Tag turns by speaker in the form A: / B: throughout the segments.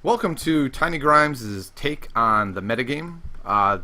A: Welcome to Tiny Grimes' take on the metagame.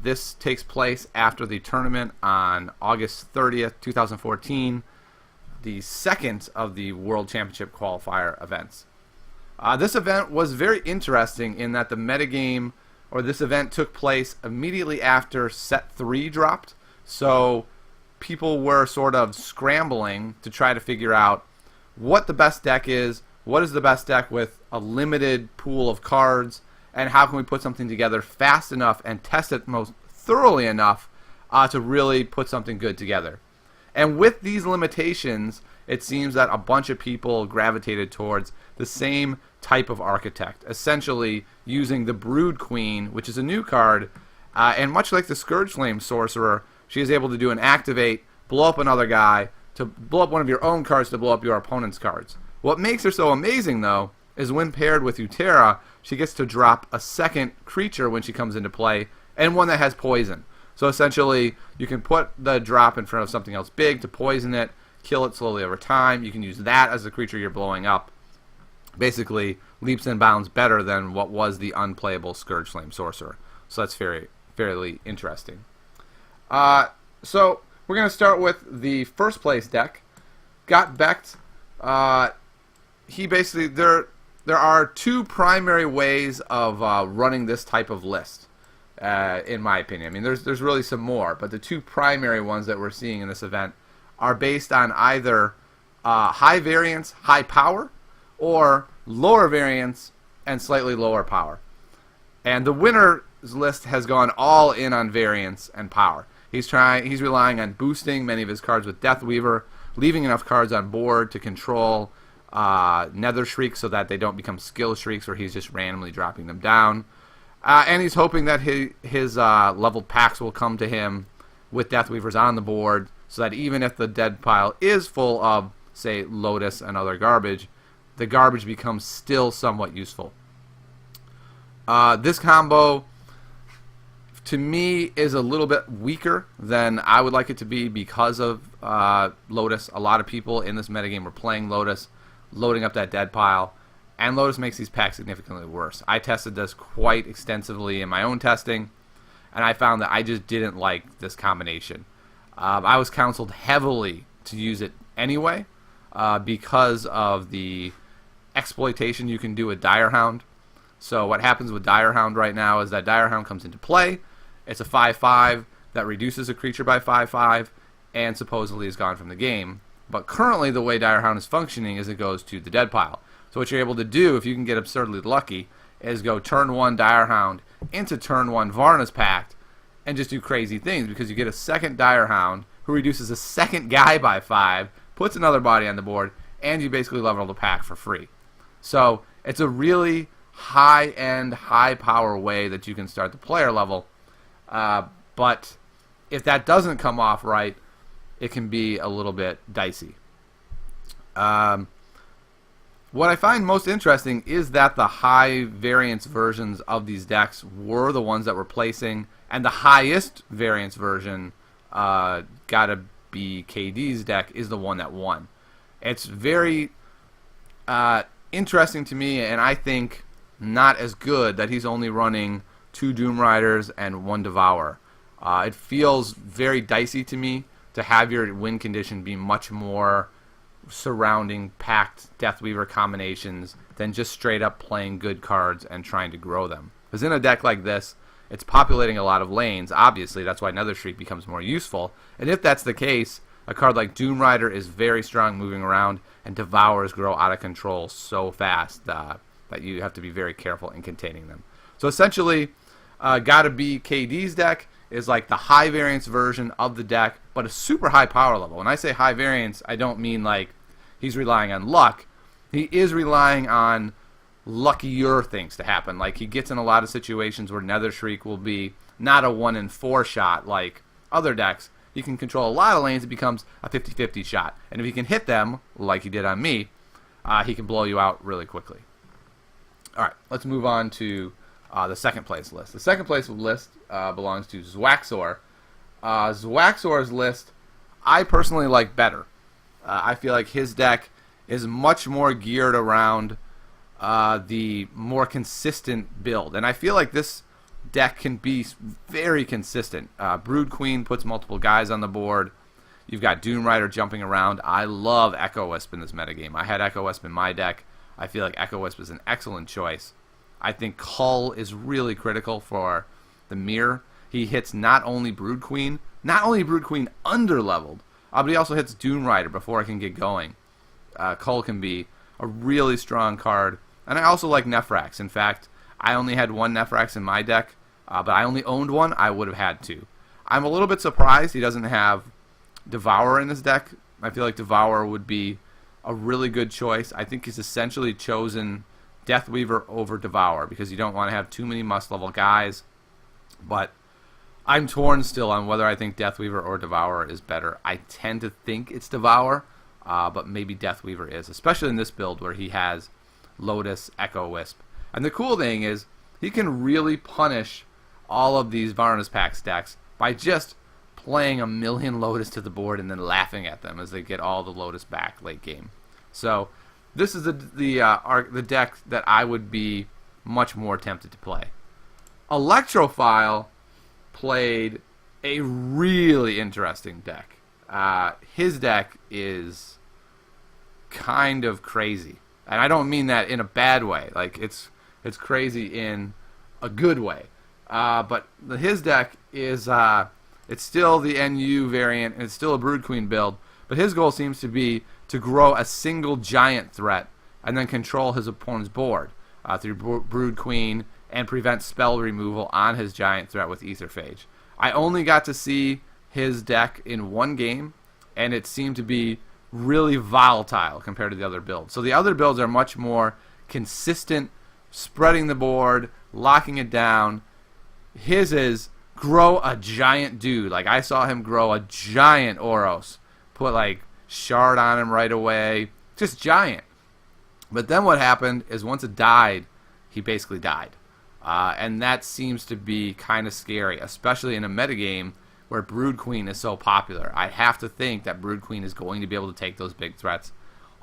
A: This takes place after the tournament on August 30th, 2014, the second of the World Championship qualifier events. This event was very interesting in that the metagame, or this event, took place immediately after set 3 dropped, so people were sort of scrambling to try to figure out what the best deck is, what is the best deck with a limited pool of cards, and how can we put something together fast enough and test it most thoroughly enough to really put something good together. And with these limitations, it seems that a bunch of people gravitated towards the same type of architect, essentially using the Brood Queen, which is a new card, and much like the Scourge Flame Sorcerer, she is able to do an activate, blow up another guy, to blow up one of your own cards to blow up your opponent's cards. What makes her so amazing, though, is when paired with Utera, she gets to drop a second creature when she comes into play, and one that has poison. So essentially, you can put the drop in front of something else big to poison it, kill it slowly over time. You can use that as the creature you're blowing up. Basically, leaps and bounds better than what was the unplayable Scourge Flame Sorcerer. So that's fairly interesting. So we're going to start with the first place deck. Got Becked. There are two primary ways of running this type of list, in my opinion. I mean, there's really some more, but the two primary ones that we're seeing in this event are based on either high variance, high power, or lower variance and slightly lower power. And the winner's list has gone all in on variance and power. He's relying on boosting many of his cards with Deathweaver, leaving enough cards on board to control Nether Shriek so that they don't become skill shrieks where he's just randomly dropping them down. And he's hoping that his leveled packs will come to him with Deathweavers on the board so that even if the dead pile is full of, say, Lotus and other garbage, the garbage becomes still somewhat useful. This combo, to me, is a little bit weaker than I would like it to be because of Lotus. A lot of people in this metagame were playing Lotus, loading up that dead pile, and Lotus makes these packs significantly worse. I tested this quite extensively in my own testing, and I found that I just didn't like this combination. I was counseled heavily to use it anyway because of the exploitation you can do with Direhound. So what happens with Direhound right now is that Direhound comes into play. It's a 5/5 that reduces a creature by 5/5 and supposedly is gone from the game. But currently the way Direhound is functioning is it goes to the dead pile. So what you're able to do, if you can get absurdly lucky, is go turn 1 Direhound into turn 1 Varna's Pact and just do crazy things because you get a second Direhound who reduces a second guy by 5, puts another body on the board, and you basically level the pack for free. So it's a really high-end, high-power way that you can start the player level. But if that doesn't come off right, it can be a little bit dicey. What I find most interesting is that the high variance versions of these decks were the ones that were placing, and the highest variance version, gotta be KD's deck, is the one that won. It's very interesting to me, and I think not as good that he's only running 2 Doom Riders and 1 Devourer. It feels very dicey to me to have your win condition be much more surrounding packed Deathweaver combinations than just straight up playing good cards and trying to grow them. Because in a deck like this, it's populating a lot of lanes. Obviously, that's why Nether Shriek becomes more useful. And if that's the case, a card like Doom Rider is very strong moving around, and Devourers grow out of control so fast that you have to be very careful in containing them. So essentially, gotta be KD's deck is like the high variance version of the deck, but a super high power level. When I say high variance, I don't mean like he's relying on luck. He is relying on luckier things to happen. Like he gets in a lot of situations where Nether Shriek will be not a 1 in 4 shot like other decks. He can control a lot of lanes. It becomes a 50-50 shot. And if he can hit them, like he did on me, he can blow you out really quickly. All right, let's move on to the second place list. The second place list belongs to Zwaxor. Zwaxor's list, I personally like better. I feel like his deck is much more geared around the more consistent build. And I feel like this deck can be very consistent. Brood Queen puts multiple guys on the board. You've got Doom Rider jumping around. I love Echo Wisp in this metagame. I had Echo Wisp in my deck. I feel like Echo Wisp is an excellent choice. I think Cull is really critical for the mirror. He hits not only Brood Queen under-leveled, but he also hits Doom Rider before I can get going. Cull can be a really strong card. And I also like Nephrax. In fact, I only had one Nephrax in my deck, but I only owned one. I would have had two. I'm a little bit surprised he doesn't have Devourer in his deck. I feel like Devourer would be a really good choice. I think he's essentially chosen Deathweaver over Devourer because you don't want to have too many must-level guys. But I'm torn still on whether I think Deathweaver or Devourer is better. I tend to think it's Devourer, but maybe Deathweaver is, especially in this build where he has Lotus, Echo Wisp. And the cool thing is he can really punish all of these Varna's Pax decks by just playing a million Lotus to the board and then laughing at them as they get all the Lotus back late game. So this is the deck that I would be much more tempted to play. Electrophile played a really interesting deck. His deck is kind of crazy, and I don't mean that in a bad way. Like it's crazy in a good way. But his deck is it's still the NU variant, and it's still a Brood Queen build. But his goal seems to be to grow a single giant threat and then control his opponent's board through Brood Queen and prevent spell removal on his giant threat with Aetherphage. I only got to see his deck in one game, and it seemed to be really volatile compared to the other builds. So the other builds are much more consistent, spreading the board, locking it down. His is grow a giant dude. Like I saw him grow a giant Oros, put like Shard on him right away, just giant. But then what happened is once it died, he basically died. And that seems to be kind of scary, especially in a metagame where Brood Queen is so popular. I have to think that Brood Queen is going to be able to take those big threats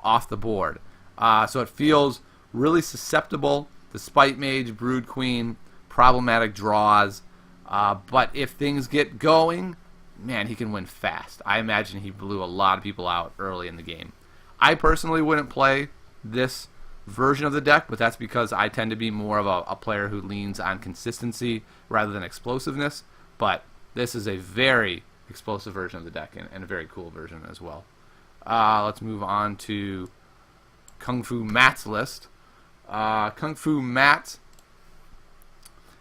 A: off the board. So it feels really susceptible to Spite Mage, Brood Queen, problematic draws. But if things get going, man, he can win fast. I imagine he blew a lot of people out early in the game. I personally wouldn't play this version of the deck, but that's because I tend to be more of a player who leans on consistency rather than explosiveness. But this is a very explosive version of the deck and a very cool version as well. Let's move on to Kung Fu Matt's list. Kung Fu Matt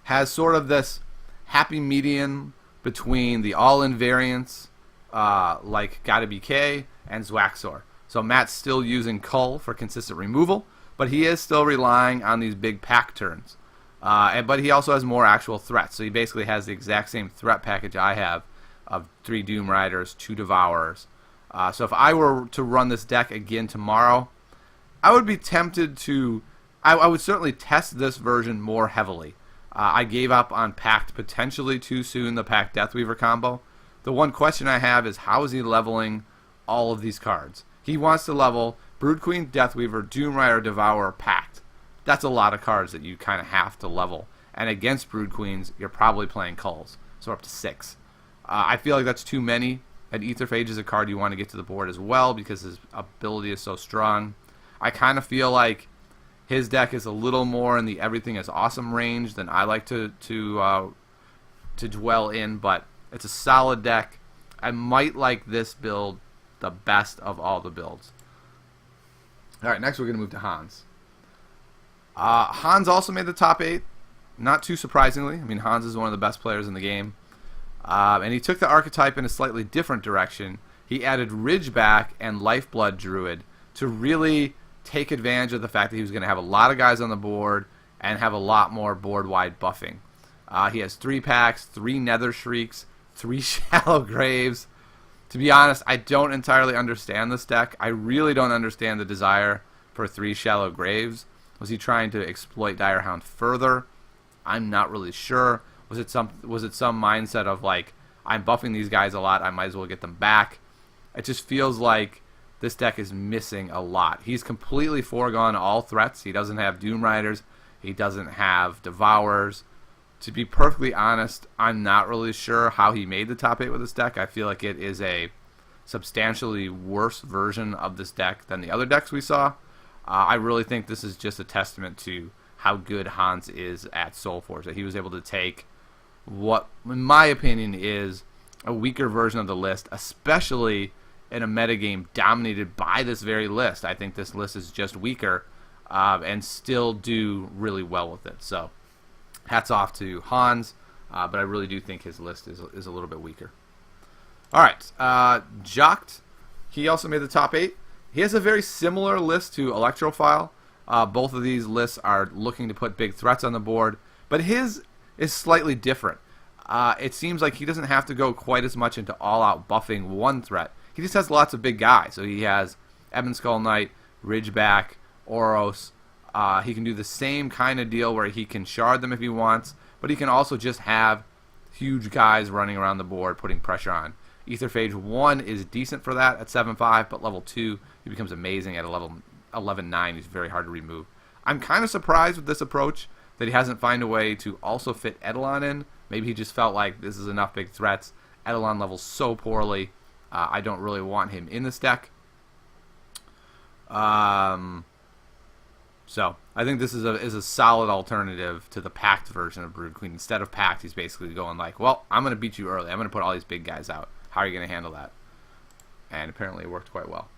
A: has sort of this happy median between the all-in variants like Gotta Be K and Zwaxor. So Matt's still using Cull for consistent removal, but he is still relying on these big pack turns. But he also has more actual threats. So he basically has the exact same threat package I have of 3 Doom Riders, 2 Devourers. So if I were to run this deck again tomorrow, I would be tempted to... I would certainly test this version more heavily. I gave up on Pact potentially too soon, the Pact Deathweaver combo. The one question I have is how is he leveling all of these cards? He wants to level Brood Queen, Deathweaver, Doom Rider, Devourer, Pact. That's a lot of cards that you kind of have to level. And against Brood Queens, you're probably playing Culls, so up to 6. I feel like that's too many. And Aetherphage is a card you want to get to the board as well because his ability is so strong. I kind of feel like his deck is a little more in the everything is awesome range than I like to dwell in, but it's a solid deck. I might like this build the best of all the builds. Alright, next we're going to move to Hans. Hans also made the top 8, not too surprisingly. I mean, Hans is one of the best players in the game. And he took the archetype in a slightly different direction. He added Ridgeback and Lifeblood Druid to really take advantage of the fact that he was going to have a lot of guys on the board and have a lot more board-wide buffing. He has 3 packs, 3 Nether Shrieks, 3 Shallow Graves. To be honest, I don't entirely understand this deck. I really don't understand the desire for 3 Shallow Graves. Was he trying to exploit Direhound further? I'm not really sure. Was it some mindset of like, I'm buffing these guys a lot, I might as well get them back? It just feels like this deck is missing a lot. He's completely foregone all threats. He doesn't have Doom Riders. He doesn't have Devourers. To be perfectly honest, I'm not really sure how he made the top 8 with this deck. I feel like it is a substantially worse version of this deck than the other decks we saw. I really think this is just a testament to how good Hans is at Solforge, that he was able to take what, in my opinion, is a weaker version of the list, especially in a metagame dominated by this very list. I think this list is just weaker and still do really well with it. So hats off to Hans, but I really do think his list is a little bit weaker. All right, Jocked, he also made the top 8. He has a very similar list to Electrophile. Both of these lists are looking to put big threats on the board, but his is slightly different. It seems like he doesn't have to go quite as much into all-out buffing one threat. He just has lots of big guys. So he has Ebon Skull Knight, Ridgeback, Oros. He can do the same kind of deal where he can shard them if he wants, but he can also just have huge guys running around the board putting pressure on. Aetherphage 1 is decent for that at 7.5, but level 2, he becomes amazing at a level 11.9. He's very hard to remove. I'm kind of surprised with this approach that he hasn't found a way to also fit Eidolon in. Maybe he just felt like this is enough big threats. Eidolon levels so poorly. I don't really want him in this deck. So I think this is a solid alternative to the Pact version of Brood Queen. Instead of Pact, he's basically going like, well, I'm going to beat you early. I'm going to put all these big guys out. How are you going to handle that? And apparently it worked quite well.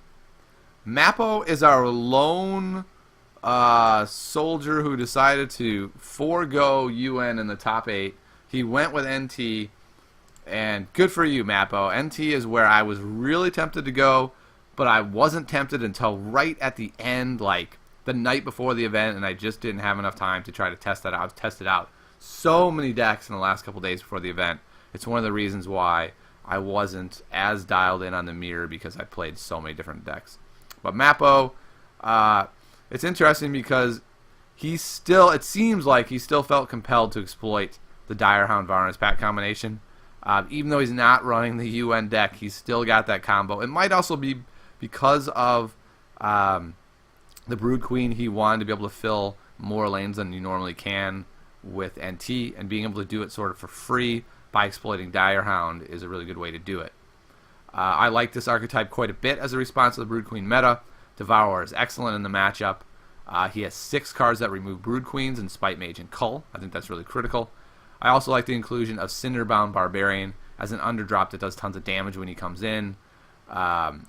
A: Mappo is our lone soldier who decided to forego UN in the top 8. He went with NT, and good for you, Mappo. NT is where I was really tempted to go, but I wasn't tempted until right at the end, like the night before the event, and I just didn't have enough time to try to test that out. I've tested out so many decks in the last couple days before the event. It's one of the reasons why I wasn't as dialed in on the mirror, because I played so many different decks. But Mappo, it's interesting because it seems like he still felt compelled to exploit the Direhound Varna's Pact combination. Even though he's not running the UN deck, he's still got that combo. It might also be because of the Brood Queen. He wanted to be able to fill more lanes than you normally can with NT, and being able to do it sort of for free by exploiting Direhound is a really good way to do it. I like this archetype quite a bit as a response to the Brood Queen meta. Devourer is excellent in the matchup. He has 6 cards that remove Brood Queens and Spite Mage and Cull. I think that's really critical. I also like the inclusion of Cinderbound Barbarian as an underdrop that does tons of damage when he comes in.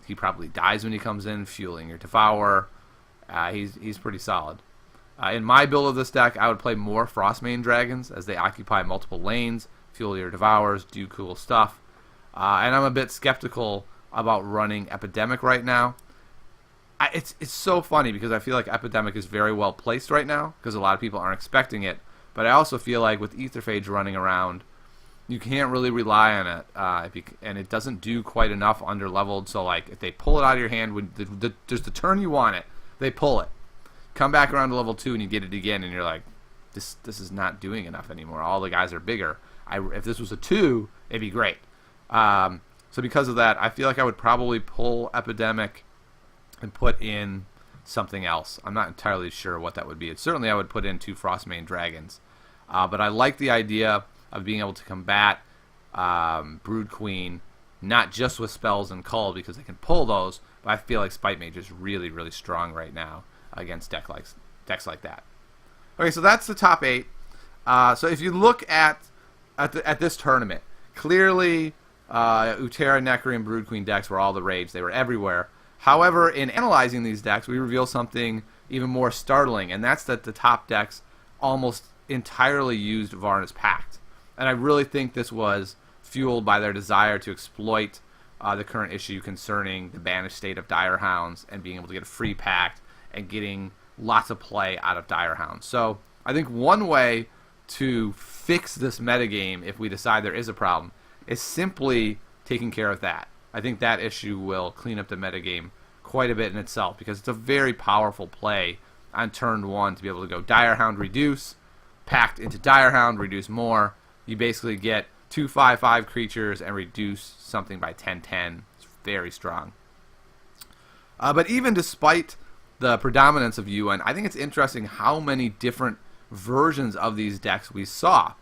A: He probably dies when he comes in, fueling your Devourer. He's pretty solid. In my build of this deck, I would play more Frostmane Dragons as they occupy multiple lanes, fuel your Devourers, do cool stuff. And I'm a bit skeptical about running Epidemic right now. It's so funny because I feel like Epidemic is very well placed right now because a lot of people aren't expecting it. But I also feel like with Aetherphage running around, you can't really rely on it, and it doesn't do quite enough under-leveled. So like if they pull it out of your hand when there's the turn you want it, they pull it. Come back around to level 2 and you get it again, and you're like, this is not doing enough anymore. All the guys are bigger. If this was a 2, it'd be great. So because of that, I feel like I would probably pull Epidemic and put in something else. I'm not entirely sure what that would be. Certainly I would put in 2 Frostmane Dragons. But I like the idea of being able to combat Brood Queen, not just with spells and Cull, because they can pull those, but I feel like Spite Mage is really, really strong right now against decks like that. Okay, so that's the top 8. So if you look at this tournament, clearly Utera, Necri, and Brood Queen decks were all the rage. They were everywhere. However, in analyzing these decks, we reveal something even more startling, and that's that the top decks almost entirely used Varna's Pact. And I really think this was fueled by their desire to exploit the current issue concerning the banished state of Direhounds and being able to get a free Pact and getting lots of play out of Direhounds. So I think one way to fix this metagame, if we decide there is a problem, is simply taking care of that. I think that issue will clean up the metagame quite a bit in itself, because it's a very powerful play on turn 1 to be able to go Direhound reduce, Pact into Direhound, reduce more. You basically get 2 5/5 creatures and reduce something by 10/10. It's very strong. But even despite the predominance of UN, I think it's interesting how many different versions of these decks we saw.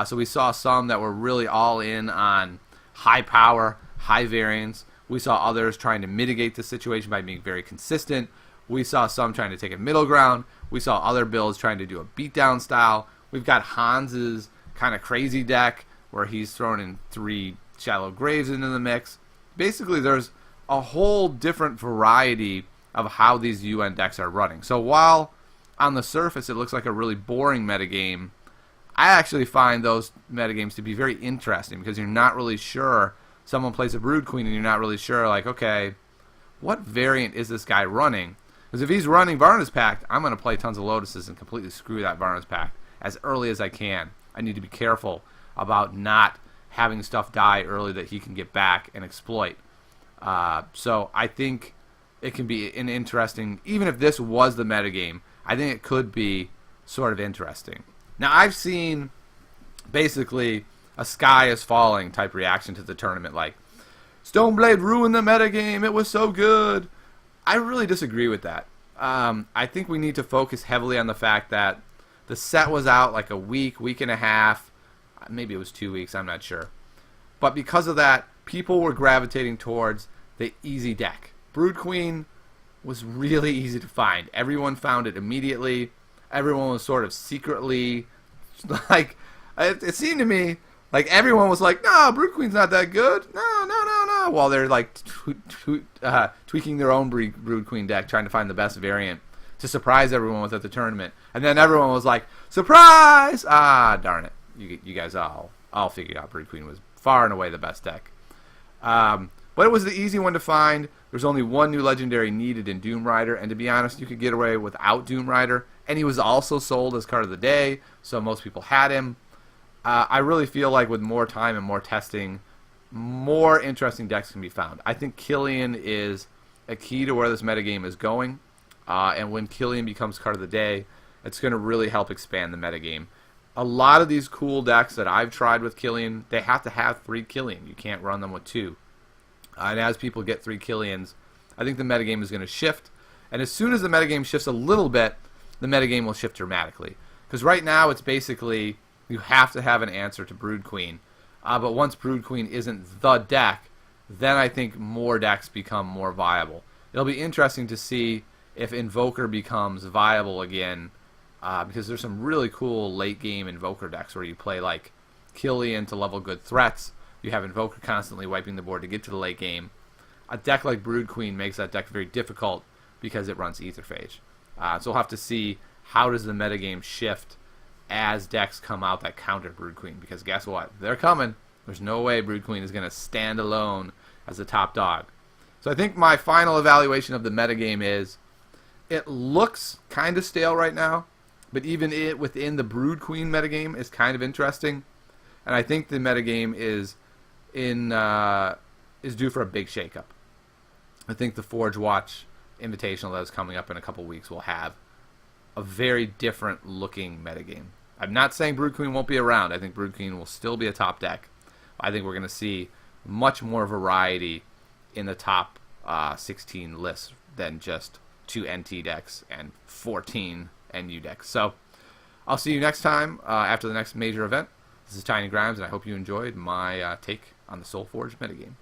A: So we saw some that were really all in on high power, high variance. We saw others trying to mitigate the situation by being very consistent. We saw some trying to take a middle ground. We saw other builds trying to do a beatdown style. We've got Hans's kind of crazy deck where he's thrown in 3 Shallow Graves into the mix. Basically, there's a whole different variety of how these UN decks are running. So while on the surface it looks like a really boring metagame, I actually find those metagames to be very interesting because you're not really sure. Someone plays a Brood Queen and you're not really sure, like, okay, what variant is this guy running? Because if he's running Varna's Pact, I'm going to play tons of Lotuses and completely screw that Varna's Pact as early as I can. I need to be careful about not having stuff die early that he can get back and exploit. So I think it can be an interesting, even if this was the metagame, I think it could be sort of interesting. Now, I've seen basically a sky is falling type reaction to the tournament, like, Stoneblade ruined the metagame, it was so good. I really disagree with that. I think we need to focus heavily on the fact that the set was out like a week and a half, maybe it was 2 weeks, I'm not sure. But because of that, people were gravitating towards the easy deck. Brood Queen was really easy to find. Everyone found it immediately. Everyone was sort of secretly, like, it seemed to me like everyone was like, no, Brood Queen's not that good. No. While they're like tweaking their own Brood Queen deck, trying to find the best variant to surprise everyone with at the tournament. And then everyone was like, surprise! Ah, darn it. You guys all figured out Brood Queen was far and away the best deck. But it was the easy one to find. There's only one new legendary needed in Doom Rider, and to be honest, you could get away without Doom Rider. And he was also sold as card of the day, so most people had him. I really feel like with more time and more testing, more interesting decks can be found. I think Killian is a key to where this metagame is going, and when Killian becomes card of the day, it's going to really help expand the metagame. A lot of these cool decks that I've tried with Killian, they have to have 3 Killian. You can't run them with 2. And as people get 3 Killians, I think the metagame is going to shift. And as soon as the metagame shifts a little bit, the metagame will shift dramatically. Because right now it's basically you have to have an answer to Brood Queen. But once Brood Queen isn't the deck, then I think more decks become more viable. It'll be interesting to see if Invoker becomes viable again, because there's some really cool late game Invoker decks where you play like Killian to level good threats. You have Invoker constantly wiping the board to get to the late game. A deck like Brood Queen makes that deck very difficult because it runs Aetherphage. So we'll have to see how does the metagame shift as decks come out that counter Brood Queen. Because guess what? They're coming. There's no way Brood Queen is going to stand alone as the top dog. So I think my final evaluation of the metagame is it looks kind of stale right now, but even it within the Brood Queen metagame is kind of interesting. And I think the metagame is due for a big shakeup. I think the Forge Watch Invitational that is coming up in a couple weeks will have a very different looking metagame. I'm not saying Brood Queen won't be around. I think Brood Queen will still be a top deck. I think we're going to see much more variety in the top 16 lists than just 2 NT decks and 14 NU decks. So I'll see you next time after the next major event. This is Tiny Grimes, and I hope you enjoyed my take on the Solforge metagame.